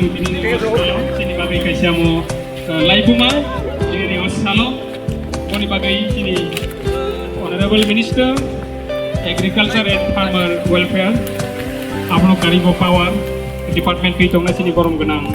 sini bagai kaisiamo laibuma ini osalo koni bagai sini Honorable Minister Agriculture and Farmer Welfare Abno Karibo Power Department Pitongna sini borom genang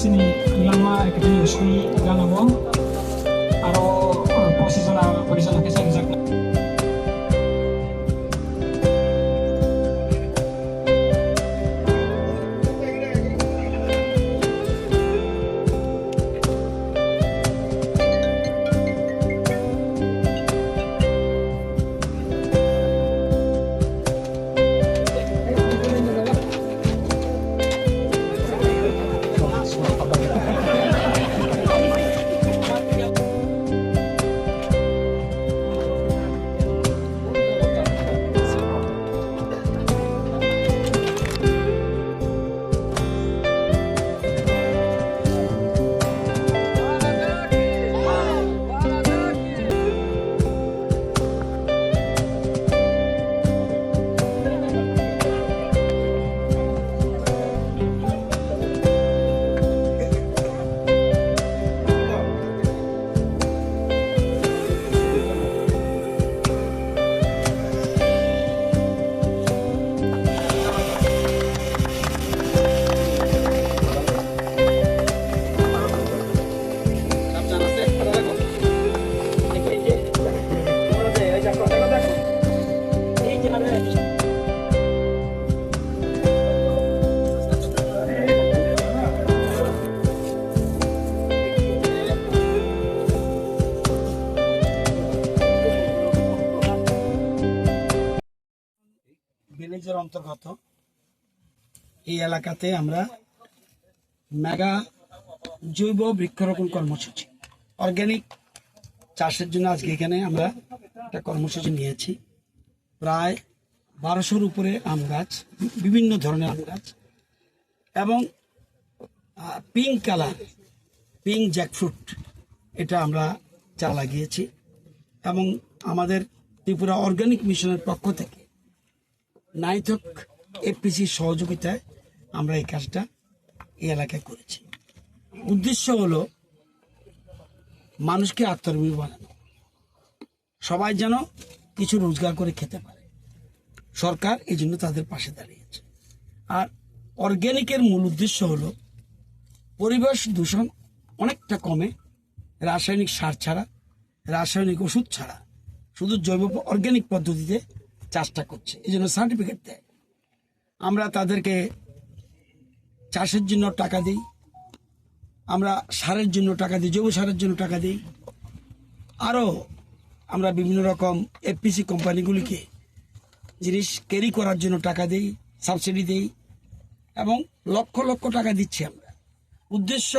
sini lama akademi usni ganamo aro posisona kesa exact ভিলেজের অন্তর্গত এই এলাকাতে আমরা mega জৈব বৃক্ষরোপণ কর্মসূচি organic চাষের জন্য আজকে এখানে আমরা একটা কর্মসূচি নিয়েছি প্রায় 1200-র উপরে আম গাছ বিভিন্ন ধরনের আম গাছ এবং পিঙ্ক কালার পিঙ্ক জ্যাকফ্রুট এটা আমরা চারা লাগিয়েছি এবং আমাদের ত্রিপুরা অর্গানিক মিশনের পক্ষ থেকে নাইথক এফপিসির সহযোগিতায় আমরা এই কাজটা এই এলাকায় করেছি উদ্দেশ্য হলো মানুষকে আত্মনির্ভর বানানো সবাই যেন কিছু রোজগার করে খেতে পারে সরকার এই জন্য তাদের পাশে দাঁড়িয়েছে আর অর্গানিকের মূল উদ্দেশ্য হলো পরিবেশ দূষণ অনেকটা কমে রাসায়নিক সার ছাড়া রাসায়নিক ওষুধ ছাড়া শুধু জৈব অর্গানিক পদ্ধতিতে চাষটা করছে এই জন্য সার্টিফিকেট দেয় আমরা তাদেরকে চাষের জন্য টাকা দিই আমরা সারের জন্য টাকা দিই জৈব সারের জন্য টাকা দিই আরও আমরা বিভিন্ন রকম এফপিসি কোম্পানিগুলিকে জিনিস ক্যারি করার জন্য টাকা দিই সাবসিডি দিই এবং লক্ষ লক্ষ টাকা দিচ্ছি আমরা উদ্দেশ্য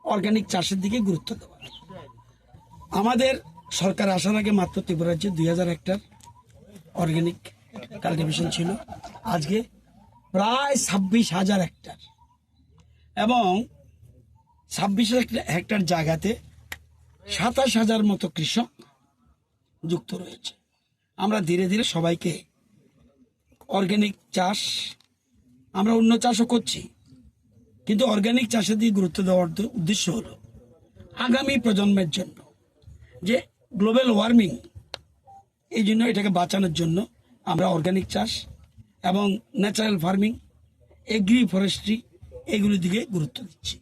অর্গানিক চাষের দিকে গুরুত্ব দেওয়া আমাদের সরকার আসার আগে মাত্র ত্রিপুরা রাজ্যে 2000 হেক্টর অর্গানিক কাল্টিভেশন ছিল আজকে প্রায় 26,000 হেক্টর এবং 26 হেক্টর জায়গাতে 27,000 মতো কৃষক যুক্ত রয়েছে আমরা ধীরে ধীরে সবাইকে অর্গানিক চাষ আমরা অন্য চাষও করছি কিন্তু অর্গানিক চাষের দিকে গুরুত্ব দেওয়ার উদ্দেশ্য হলো আগামী প্রজন্মের জন্য যে গ্লোবাল ওয়ার্মিং, এই জন্য এটাকে বাঁচানোর জন্য আমরা অর্গানিক চাষ এবং ন্যাচারাল ফার্মিং, এগ্রি ফরেস্ট্রি এগুলোর দিকে গুরুত্ব দিচ্ছি,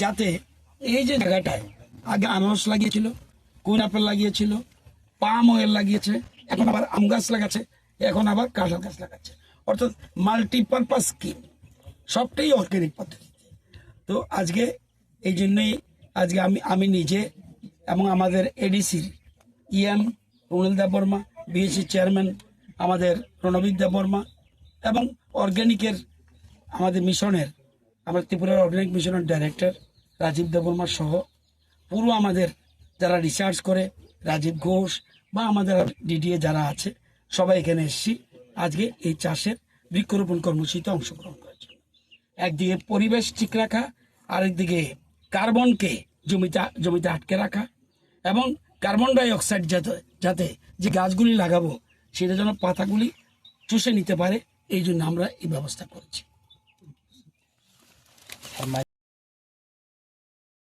যাতে এই যে জায়গাটায় আগে আনারস লাগিয়েছিল, কুইন আপেল লাগিয়েছিল, পাম অয়েল লাগিয়েছে, এখন আবার আম গাছ লাগাচ্ছে, এখন আবার কাঁঠাল গাছ লাগাচ্ছে, অর্থাৎ মাল্টিপারপাস স্কিম, সবটাই অর্গানিক পদ্ধতিতে। তো আজকে এই জন্যই আজকে আমি নিজে এবং আমাদের এডিসির ইএম রুনেল দেববর্মা, বিএসসি চেয়ারম্যান আমাদের প্রণবিক দেববর্মা এবং অর্গানিকের আমাদের মিশনের, আমরা ত্রিপুরার অর্গানিক মিশনের ডাইরেক্টর রাজীব দেববর্মা সহ পুরো আমাদের যারা রিসার্চ করে, রাজীব ঘোষ বা আমাদের ডিডিএ যারা আছে, সবাই এখানে এসেছি আজকে এই চাষের বৃক্ষরোপণ কর্মসূচিতে অংশগ্রহণ করার জন্য। একদিকে পরিবেশ ঠিক রাখা, আরেকদিকে কার্বনকে জমিতে আটকে রাখা এবং কার্বন ডাই অক্সাইড যাতে যে গাছগুলি লাগাবো সেটা যেন পাতাগুলি চুষে নিতে পারে, এই জন্য আমরা এই ব্যবস্থা করেছি।